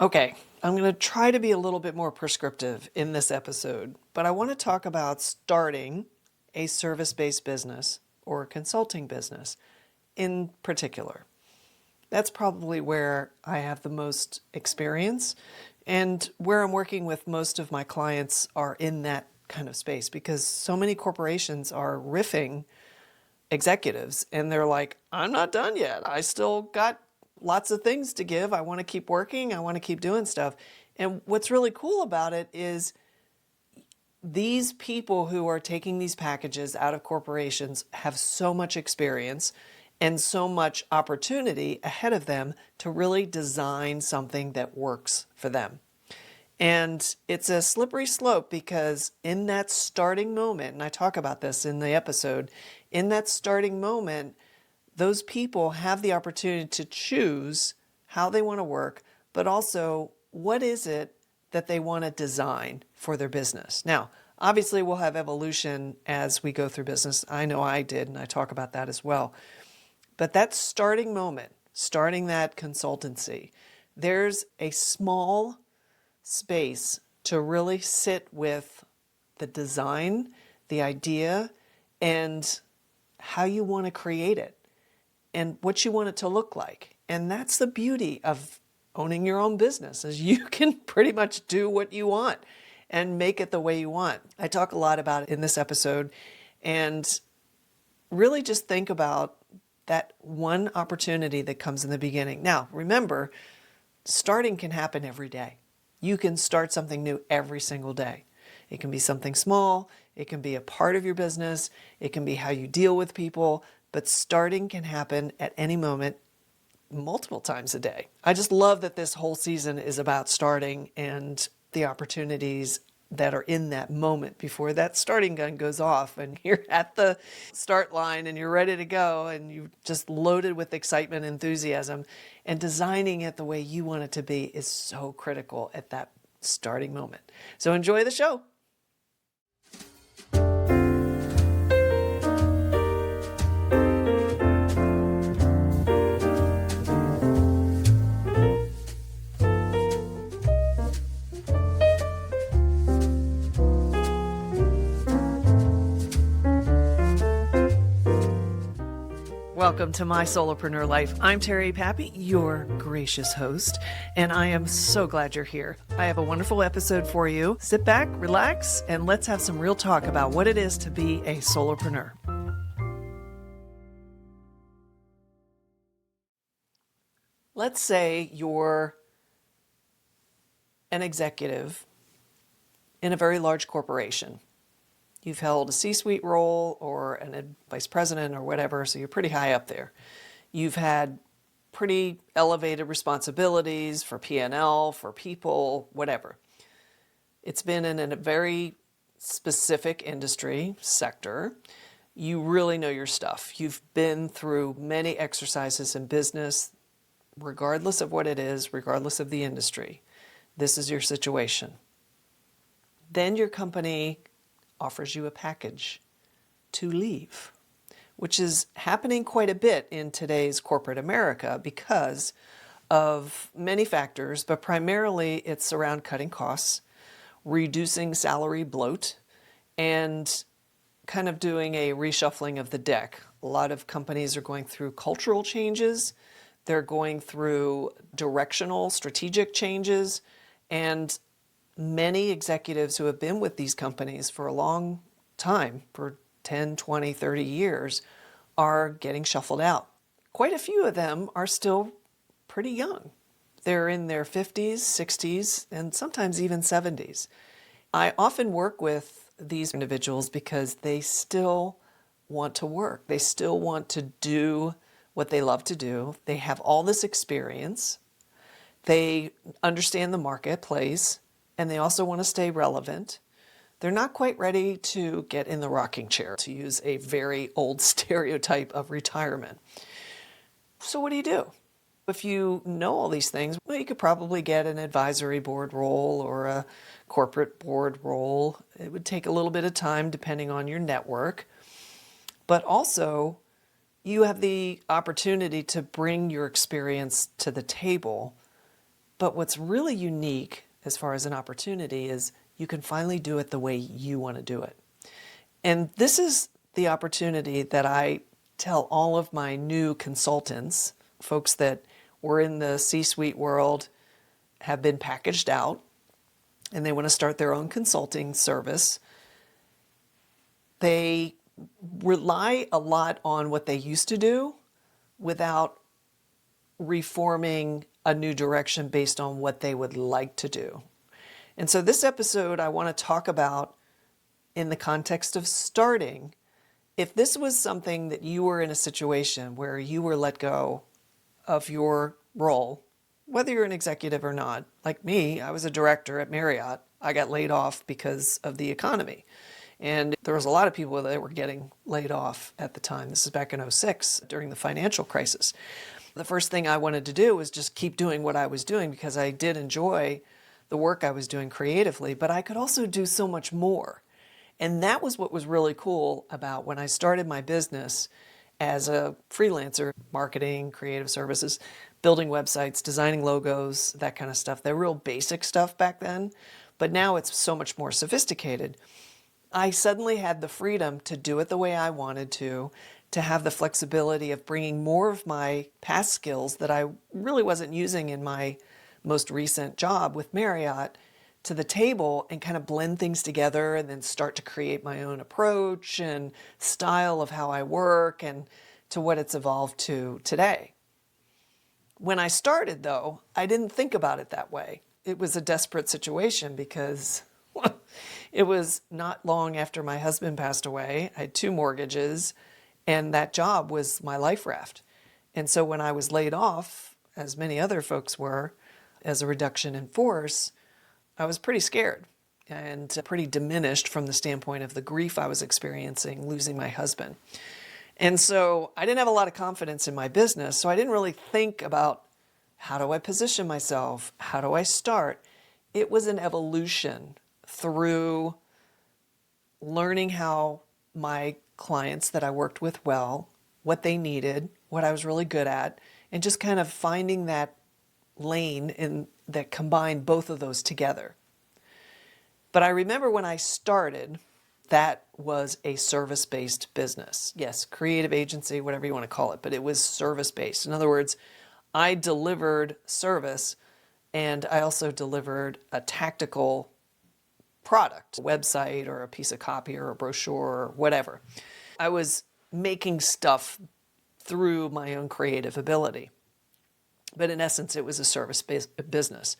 Okay, I'm going to try to be a little bit more prescriptive in this episode, but I want to talk about starting a service-based business or a consulting business in particular. That's probably where I have the most experience and where I'm working with most of my clients are in that kind of space because so many corporations are riffing executives and they're like, I'm not done yet. I still got lots of things to give. I want to keep working. I want to keep doing stuff. And what's really cool about it is these people who are taking these packages out of corporations have so much experience and so much opportunity ahead of them to really design something that works for them. And it's a slippery slope because in that starting moment, and I talk about this in the episode, in that starting moment, those people have the opportunity to choose how they want to work, but also what is it that they want to design for their business. Now, obviously we'll have evolution as we go through business. I know I did, and I talk about that as well. But that starting moment, starting that consultancy, there's a small space to really sit with the design, the idea, and how you want to create it and what you want it to look like. And that's the beauty of owning your own business, is you can pretty much do what you want and make it the way you want. I talk a lot about it in this episode, and really just think about that one opportunity that comes in the beginning. Now, remember, starting can happen every day. You can start something new every single day. It can be something small, it can be a part of your business, it can be how you deal with people, but starting can happen at any moment, multiple times a day. I just love that this whole season is about starting and the opportunities that are in that moment before that starting gun goes off and you're at the start line and you're ready to go and you're just loaded with excitement, enthusiasm, and designing it the way you want it to be is so critical at that starting moment. So enjoy the show. Welcome to My Solopreneur Life. I'm Terry Pappy, your gracious host, and I am so glad you're here. I have a wonderful episode for you. Sit back, relax, and let's have some real talk about what it is to be a solopreneur. Let's say you're an executive in a very large corporation. You've held a C-suite role or a vice president or whatever, so you're pretty high up there. You've had pretty elevated responsibilities for P&L, for people, whatever. It's been in a very specific industry sector. You really know your stuff. You've been through many exercises in business, regardless of what it is, regardless of the industry. This is your situation. Then your company offers you a package to leave, which is happening quite a bit in today's corporate America because of many factors, but primarily it's around cutting costs, reducing salary bloat, and kind of doing a reshuffling of the deck. A lot of companies are going through cultural changes, they're going through directional, strategic changes, and many executives who have been with these companies for a long time, for 10, 20, 30 years, are getting shuffled out. Quite a few of them are still pretty young. They're in their 50s, 60s, and sometimes even 70s. I often work with these individuals because they still want to work. They still want to do what they love to do. They have all this experience. They understand the marketplace, and they also want to stay relevant. They're not quite ready to get in the rocking chair, to use a very old stereotype of retirement. So what do you do? If you know all these things, well, you could probably get an advisory board role or a corporate board role. It would take a little bit of time depending on your network. But also, you have the opportunity to bring your experience to the table, But what's really unique as far as an opportunity is you can finally do it the way you want to do it. And this is the opportunity that I tell all of my new consultants, folks that were in the C-suite world, have been packaged out, and they want to start their own consulting service. They rely a lot on what they used to do without reforming a new direction based on what they would like to do. And so this episode I want to talk about in the context of starting. If this was something that you were in a situation where you were let go of your role, whether you're an executive or not, like me, I was a director at Marriott. I got laid off because of the economy. And there was a lot of people that were getting laid off at the time. This is back in '06 during the financial crisis. The first thing I wanted to do was just keep doing what I was doing because I did enjoy the work I was doing creatively, but I could also do so much more. And that was what was really cool about when I started my business as a freelancer, marketing, creative services, building websites, designing logos, that kind of stuff. They're real basic stuff back then, but now it's so much more sophisticated. I suddenly had the freedom to do it the way I wanted to have the flexibility of bringing more of my past skills that I really wasn't using in my most recent job with Marriott to the table and kind of blend things together and then start to create my own approach and style of how I work and to what it's evolved to today. When I started, though, I didn't think about it that way. It was a desperate situation because it was not long after my husband passed away. I had 2 mortgages, and that job was my life raft. And so when I was laid off, as many other folks were, as a reduction in force, I was pretty scared and pretty diminished from the standpoint of the grief I was experiencing losing my husband. And so I didn't have a lot of confidence in my business, so I didn't really think about how do I position myself? How do I start? It was an evolution through learning how my clients that I worked with well, what they needed, what I was really good at, and just kind of finding that lane in that combined both of those together. But I remember when I started, that was a service-based business. Yes, creative agency, whatever you want to call it, but it was service-based. In other words, I delivered service and I also delivered a tactical product, a website or a piece of copy or a brochure or whatever. I was making stuff through my own creative ability. But in essence, it was a service-based business.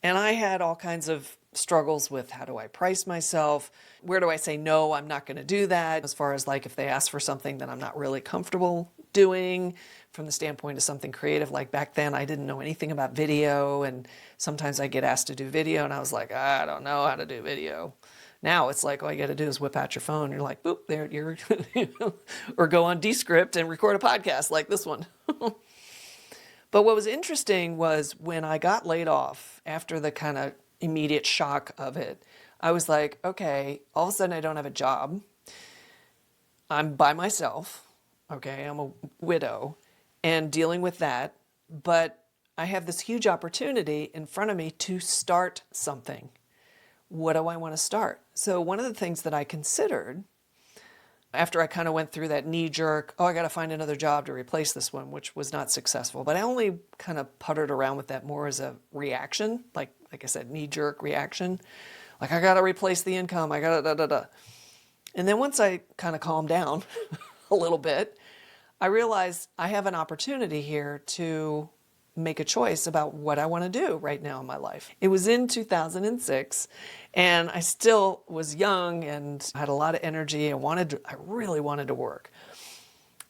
And I had all kinds of struggles with how do I price myself? Where do I say, no, I'm not going to do that? As far as like if they ask for something that I'm not really comfortable doing from the standpoint of something creative. Like back then, I didn't know anything about video. And sometimes I get asked to do video and I was like, I don't know how to do video. Now it's like all you got to do is whip out your phone. You're like, boop, there you're, or go on Descript and record a podcast like this one. But what was interesting was when I got laid off after the kind of immediate shock of it, I was like, okay, all of a sudden I don't have a job. I'm by myself. Okay, I'm a widow and dealing with that. But I have this huge opportunity in front of me to start something. What do I want to start? So one of the things that I considered after I kind of went through that knee-jerk, I got to find another job to replace this one, which was not successful. But I only kind of puttered around with that more as a reaction, like I said, knee-jerk reaction. Like, I got to replace the income, I got to da-da-da. And then once I kind of calmed down a little bit, I realized I have an opportunity here to make a choice about what I want to do right now in my life. It was in 2006 and I still was young and had a lot of energy. I really wanted to work.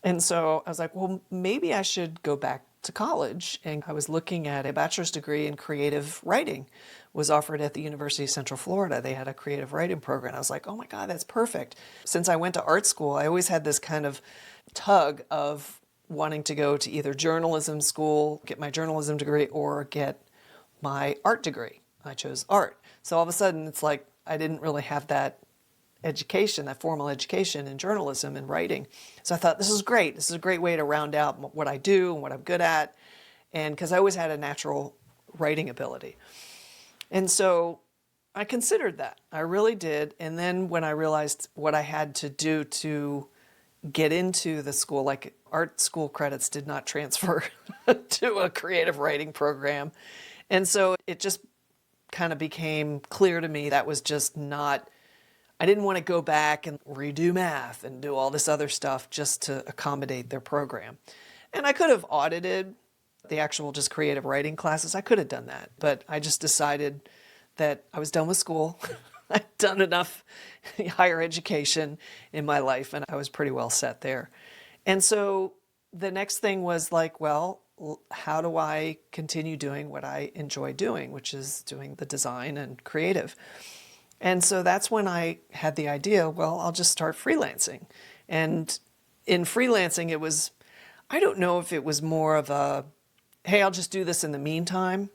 And so I was like, well, maybe I should go back to college. And I was looking at a bachelor's degree in creative writing was offered at the University of Central Florida. They had a creative writing program. I was like, oh my God, that's perfect. Since I went to art school, I always had this kind of tug of wanting to go to either journalism school, get my journalism degree, or get my art degree. I chose art. So all of a sudden, it's like I didn't really have that education, that formal education in journalism and writing. So I thought, this is great. This is a great way to round out what I do and what I'm good at. And because I always had a natural writing ability. And so I considered that. I really did. And then when I realized what I had to do to get into the school, like art school credits did not transfer to a creative writing program. And so it just kind of became clear to me that was just not, I didn't want to go back and redo math and do all this other stuff just to accommodate their program. And I could have audited the actual just creative writing classes. I could have done that, but I just decided that I was done with school. I'd done enough higher education in my life, and I was pretty well set there. And so the next thing was like, well, how do I continue doing what I enjoy doing, which is doing the design and creative? And so that's when I had the idea, well, I'll just start freelancing. And in freelancing, it was, I don't know if it was more of a, hey, I'll just do this in the meantime,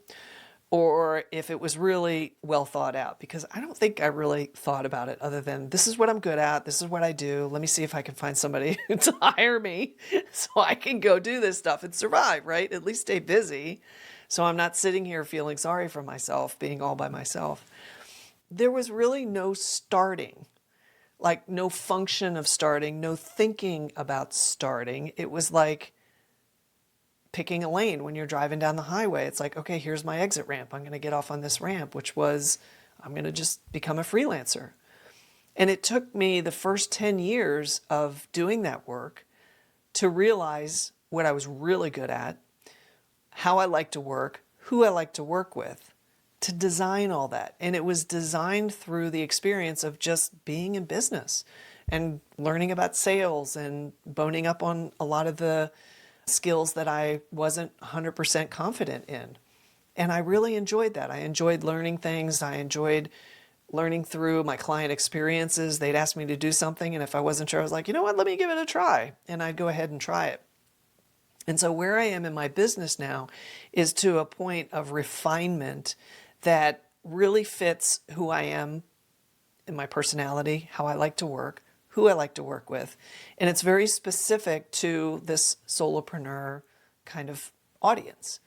or if it was really well thought out, because I don't think I really thought about it other than this is what I'm good at. This is what I do. Let me see if I can find somebody to hire me so I can go do this stuff and survive, right? At least stay busy. So I'm not sitting here feeling sorry for myself, being all by myself. There was really no starting, like no function of starting, no thinking about starting. It was like picking a lane when you're driving down the highway. It's like, okay, here's my exit ramp. I'm going to get off on this ramp, which was, I'm going to just become a freelancer. And it took me the first 10 years of doing that work to realize what I was really good at, how I like to work, who I like to work with, to design all that. And it was designed through the experience of just being in business and learning about sales and boning up on a lot of the skills that I wasn't 100% confident in. And I really enjoyed that. I enjoyed learning things. I enjoyed learning through my client experiences. They'd ask me to do something, and if I wasn't sure, I was like, you know what, let me give it a try. And I'd go ahead and try it. And so where I am in my business now is to a point of refinement that really fits who I am in my personality, how I like to work, who I like to work with. And it's very specific to this solopreneur kind of audience.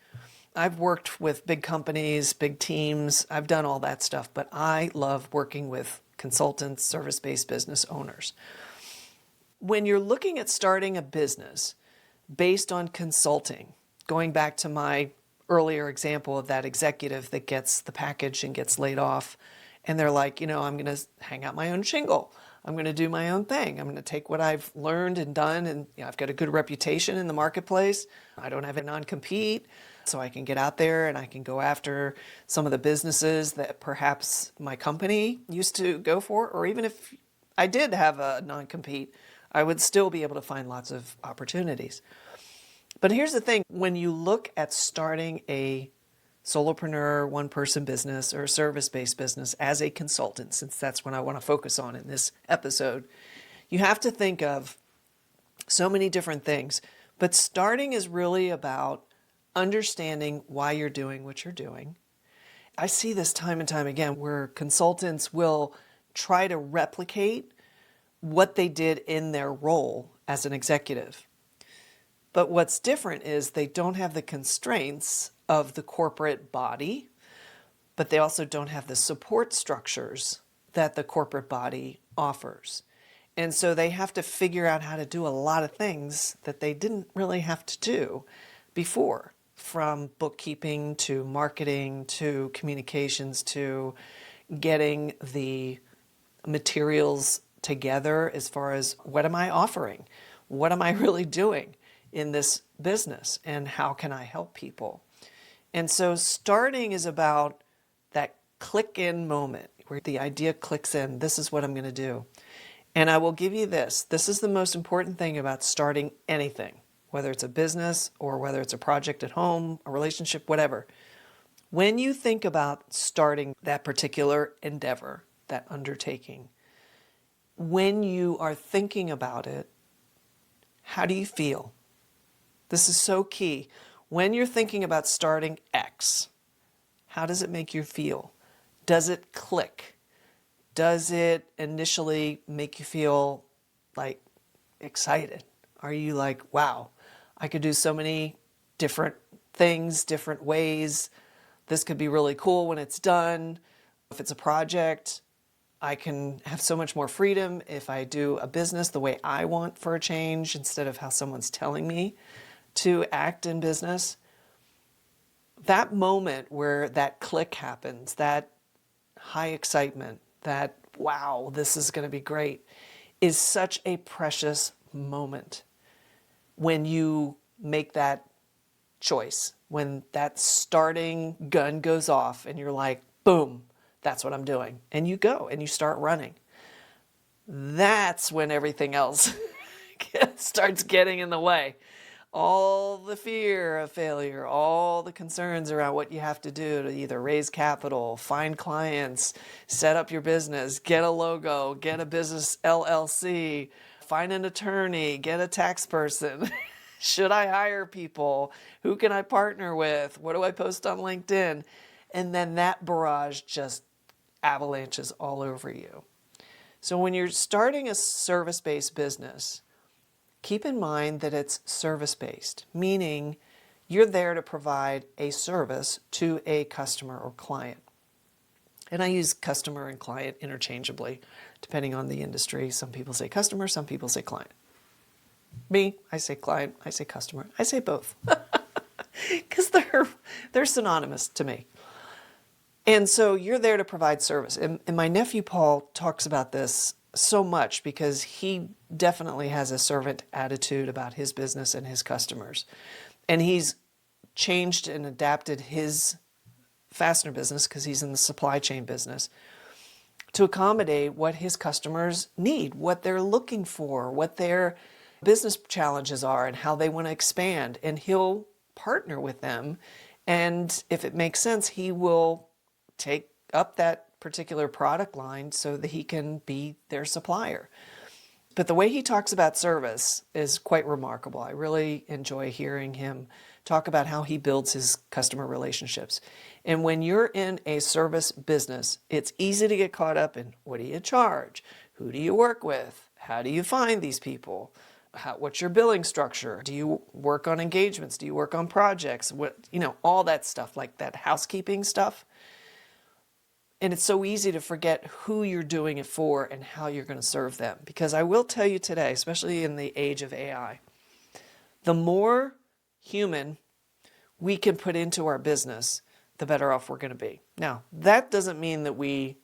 I've worked with big companies, big teams. I've done all that stuff, but I love working with consultants, service-based business owners. When you're looking at starting a business based on consulting, going back to my earlier example of that executive that gets the package and gets laid off, and they're like, I'm going to hang out my own shingle. I'm going to do my own thing. I'm going to take what I've learned and done, and I've got a good reputation in the marketplace. I don't have a non-compete, so I can get out there and I can go after some of the businesses that perhaps my company used to go for, or even if I did have a non-compete, I would still be able to find lots of opportunities. But here's the thing, when you look at starting a solopreneur, one-person business, or a service-based business as a consultant, since that's what I want to focus on in this episode, you have to think of so many different things. But starting is really about understanding why you're doing what you're doing. I see this time and time again where consultants will try to replicate what they did in their role as an executive. But what's different is they don't have the constraints of the corporate body, but they also don't have the support structures that the corporate body offers. And so they have to figure out how to do a lot of things that they didn't really have to do before, from bookkeeping to marketing to communications to getting the materials together as far as what am I offering? What am I really doing in this business, and how can I help people? And so starting is about that click in moment where the idea clicks in. This is what I'm going to do. And I will give you this. This is the most important thing about starting anything, whether it's a business or whether it's a project at home, a relationship, whatever. When you think about starting that particular endeavor, that undertaking, when you are thinking about it, how do you feel? This is so key. When you're thinking about starting X, how does it make you feel? Does it click? Does it initially make you feel like excited? Are you like, wow, I could do so many different things, different ways. This could be really cool when it's done. If it's a project, I can have so much more freedom if I do a business the way I want for a change instead of how someone's telling me to act in business. That moment where that click happens, that high excitement, that wow, this is going to be great, is such a precious moment when you make that choice, when that starting gun goes off and you're like, boom, that's what I'm doing. And you go and you start running. That's when everything else starts getting in the way. All the fear of failure, all the concerns around what you have to do to either raise capital, find clients, set up your business, get a logo, get a business LLC, find an attorney, get a tax person. Should I hire people? Who can I partner with? What do I post on LinkedIn? And then that barrage just avalanches all over you. So when you're starting a service-based business, keep in mind that it's service-based, meaning you're there to provide a service to a customer or client. And I use customer and client interchangeably, depending on the industry. Some people say customer, some people say client. Me, I say client, I say customer, I say both. Because they're synonymous to me. And so you're there to provide service. And my nephew Paul talks about this so much because he definitely has a servant attitude about his business and his customers. And he's changed and adapted his fastener business, because he's in the supply chain business, to accommodate what his customers need, what they're looking for, what their business challenges are, and how they want to expand. And he'll partner with them. And if it makes sense, he will take up that particular product line so that he can be their supplier. But the way he talks about service is quite remarkable. I really enjoy hearing him talk about how he builds his customer relationships. And when you're in a service business, it's easy to get caught up in what do you charge? Who do you work with? How do you find these people? What's your billing structure? Do you work on engagements? Do you work on projects? All that stuff, like that housekeeping stuff. And it's so easy to forget who you're doing it for and how you're going to serve them. Because I will tell you today, especially in the age of AI, the more human we can put into our business, the better off we're going to be. Now, that doesn't mean that we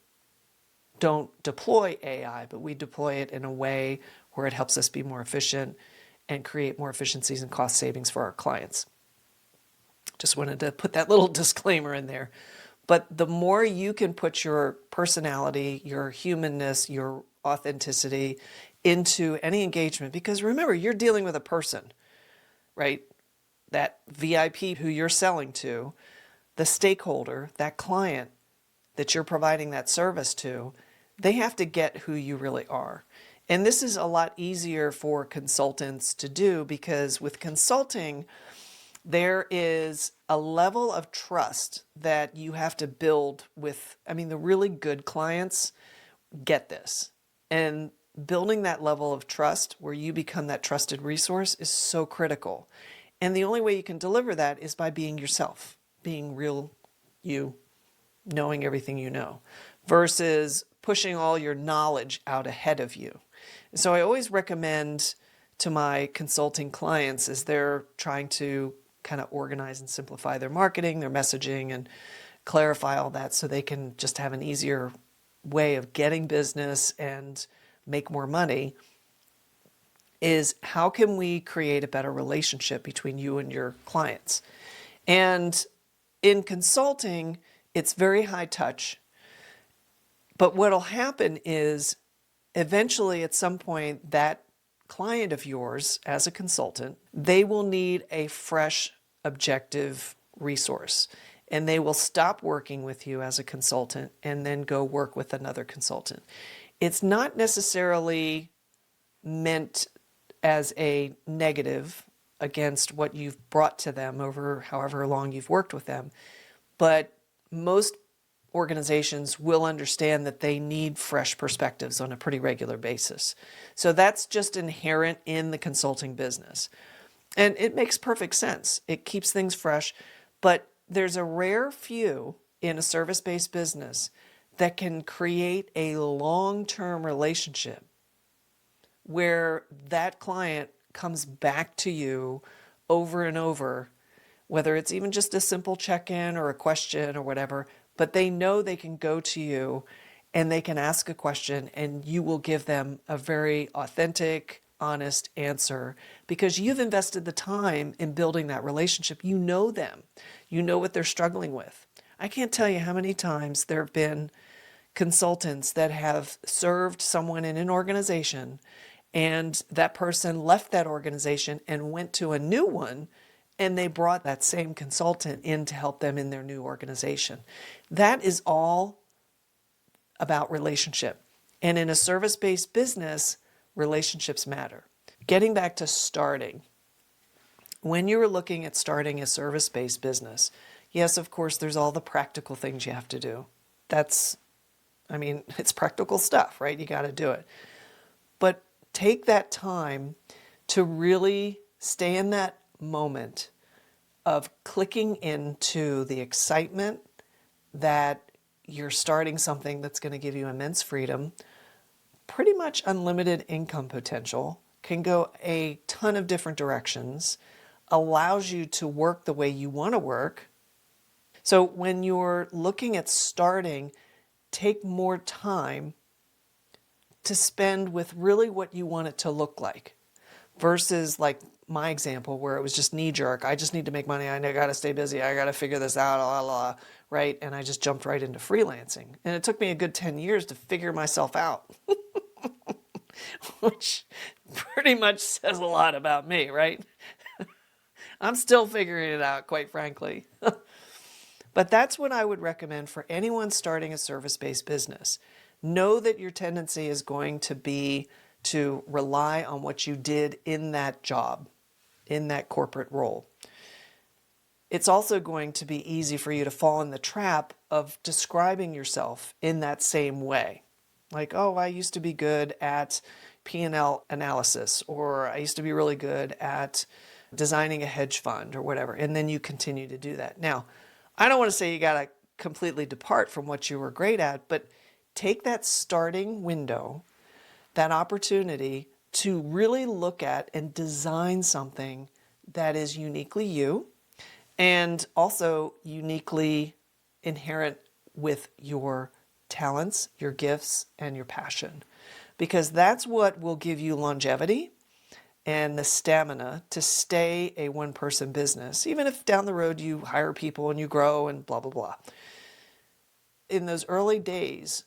don't deploy AI, but we deploy it in a way where it helps us be more efficient and create more efficiencies and cost savings for our clients. Just wanted to put that little disclaimer in there. But the more you can put your personality, your humanness, your authenticity into any engagement, because remember, you're dealing with a person, right? That VIP who you're selling to, the stakeholder, that client that you're providing that service to, they have to get who you really are. And this is a lot easier for consultants to do, because with consulting, there is a level of trust that you have to build with, the really good clients get this. And building that level of trust where you become that trusted resource is so critical. And the only way you can deliver that is by being yourself, being real you, knowing everything you know, versus pushing all your knowledge out ahead of you. So I always recommend to my consulting clients, as they're trying to kind of organize and simplify their marketing, their messaging, and clarify all that so they can just have an easier way of getting business and make more money, is how can we create a better relationship between you and your clients? And in consulting, it's very high touch. But what'll happen is eventually at some point that client of yours as a consultant, they will need a fresh, objective resource. And they will stop working with you as a consultant and then go work with another consultant. It's not necessarily meant as a negative against what you've brought to them over however long you've worked with them. But most organizations will understand that they need fresh perspectives on a pretty regular basis. So that's just inherent in the consulting business. And it makes perfect sense. It keeps things fresh, but there's a rare few in a service-based business that can create a long-term relationship where that client comes back to you over and over, whether it's even just a simple check-in or a question or whatever, but they know they can go to you and they can ask a question and you will give them a very authentic, honest answer because you've invested the time in building that relationship. You know them. You know what they're struggling with. I can't tell you how many times there have been consultants that have served someone in an organization and that person left that organization and went to a new one and they brought that same consultant in to help them in their new organization. That is all about relationship. And in a service-based business, relationships matter. Getting back to starting. When you were looking at starting a service-based business, yes, of course, there's all the practical things you have to do. It's practical stuff, right? You got to do it. But take that time to really stay in that moment of clicking into the excitement that you're starting something that's going to give you immense freedom, pretty much unlimited income potential, can go a ton of different directions, allows you to work the way you want to work. So when you're looking at starting, take more time to spend with really what you want it to look like versus like my example where it was just knee jerk. I just need to make money. I got to stay busy. I got to figure this out, right? And I just jumped right into freelancing. And it took me a good 10 years to figure myself out, which pretty much says a lot about me, right? I'm still figuring it out, quite frankly. But that's what I would recommend for anyone starting a service-based business. Know that your tendency is going to be to rely on what you did in that job, in that corporate role. It's also going to be easy for you to fall in the trap of describing yourself in that same way. Like, oh, I used to be good at P&L analysis, or I used to be really good at designing a hedge fund or whatever. And then you continue to do that. Now, I don't want to say you got to completely depart from what you were great at, but take that starting window, that opportunity to really look at and design something that is uniquely you and also uniquely inherent with your talents, your gifts, and your passion. Because that's what will give you longevity and the stamina to stay a one-person business, even if down the road you hire people and you grow and blah, blah, blah. In those early days,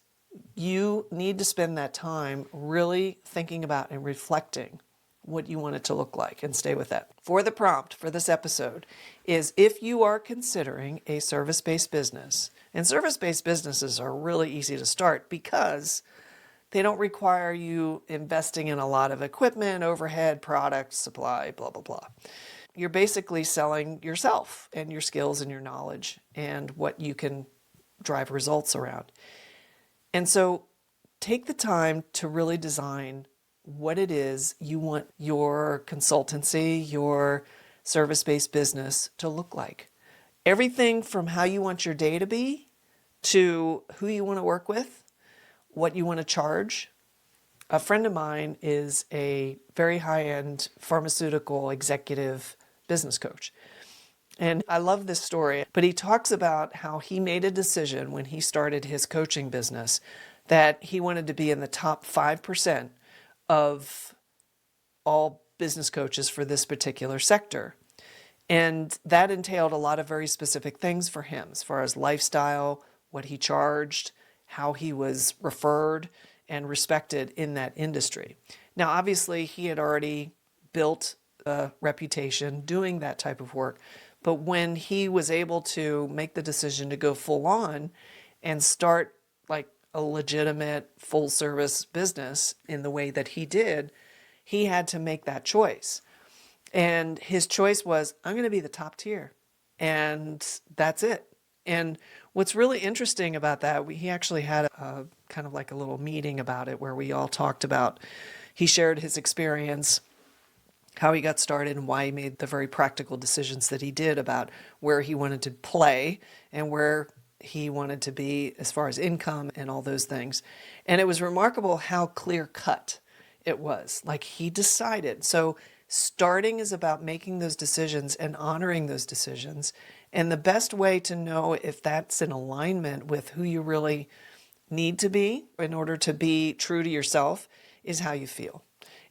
you need to spend that time really thinking about and reflecting what you want it to look like and stay with that. For the prompt for this episode is if you are considering a service-based business, and service-based businesses are really easy to start because they don't require you investing in a lot of equipment, overhead, product, supply, blah, blah, blah. You're basically selling yourself and your skills and your knowledge and what you can drive results around. And so take the time to really design what it is you want your consultancy, your service-based business to look like. Everything from how you want your day to be to who you want to work with, what you want to charge. A friend of mine is a very high-end pharmaceutical executive business coach. And I love this story, but he talks about how he made a decision when he started his coaching business that he wanted to be in the top 5% of all business coaches for this particular sector. And that entailed a lot of very specific things for him as far as lifestyle, what he charged, how he was referred and respected in that industry. Now, obviously, he had already built a reputation doing that type of work. But when he was able to make the decision to go full on and start like a legitimate full service business in the way that he did, he had to make that choice. And his choice was, I'm going to be the top tier. And that's it. And what's really interesting about that, he actually had a kind of like a little meeting about it where we all talked about, he shared his experience how he got started and why he made the very practical decisions that he did about where he wanted to play and where he wanted to be as far as income and all those things. And it was remarkable how clear cut it was. Like he decided. So starting is about making those decisions and honoring those decisions. And the best way to know if that's in alignment with who you really need to be in order to be true to yourself is how you feel.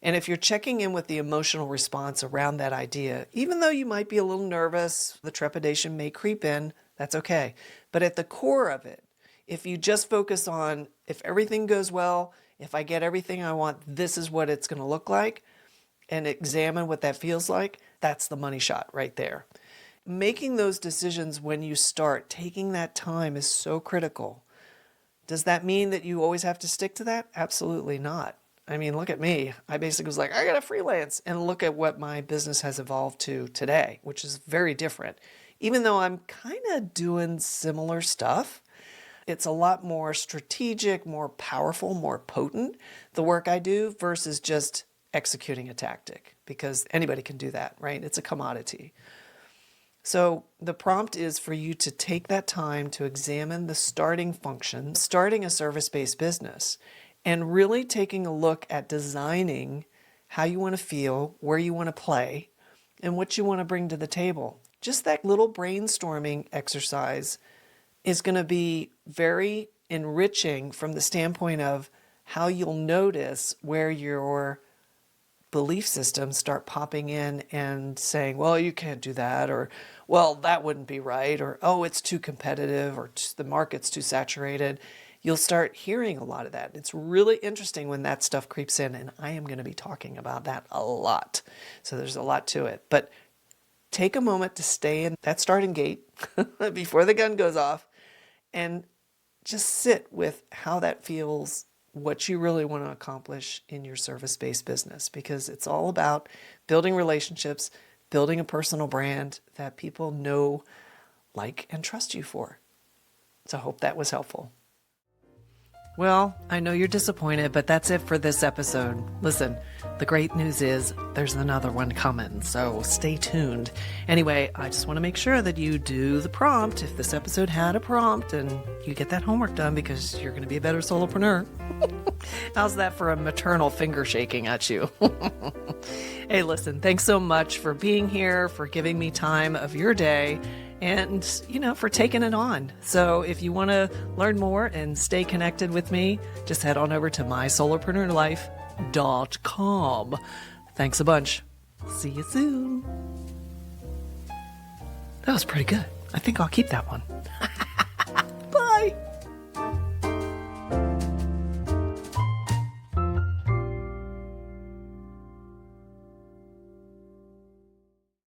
And if you're checking in with the emotional response around that idea, even though you might be a little nervous, the trepidation may creep in, that's okay. But at the core of it, if you just focus on if everything goes well, if I get everything I want, this is what it's going to look like, and examine what that feels like, that's the money shot right there. Making those decisions when you start, taking that time is so critical. Does that mean that you always have to stick to that? Absolutely not. I mean, look at me. I basically was like, I got to freelance, and look at what my business has evolved to today, which is very different. Even though I'm kind of doing similar stuff, it's a lot more strategic, more powerful, more potent, the work I do, versus just executing a tactic, because anybody can do that, right? It's a commodity. So the prompt is for you to take that time to examine the starting function, starting a service-based business, and really taking a look at designing how you want to feel, where you want to play, and what you want to bring to the table. Just that little brainstorming exercise is going to be very enriching from the standpoint of how you'll notice where your belief systems start popping in and saying, well, you can't do that, or, well, that wouldn't be right, or, oh, it's too competitive, or the market's too saturated. You'll start hearing a lot of that. It's really interesting when that stuff creeps in, and I am going to be talking about that a lot. So there's a lot to it. But take a moment to stay in that starting gate before the gun goes off and just sit with how that feels, what you really want to accomplish in your service-based business, because it's all about building relationships, building a personal brand that people know, like, and trust you for. So I hope that was helpful. Well, I know you're disappointed, but that's it for this episode. Listen, the great news is there's another one coming, so stay tuned. Anyway, I just want to make sure that you do the prompt if this episode had a prompt, and you get that homework done, because you're going to be a better solopreneur. How's that for a maternal finger shaking at you? Hey, listen, thanks so much for being here, for giving me time of your day, and, for taking it on. So if you want to learn more and stay connected with me, just head on over to mysolopreneurlife.com. Thanks a bunch. See you soon. That was pretty good. I think I'll keep that one.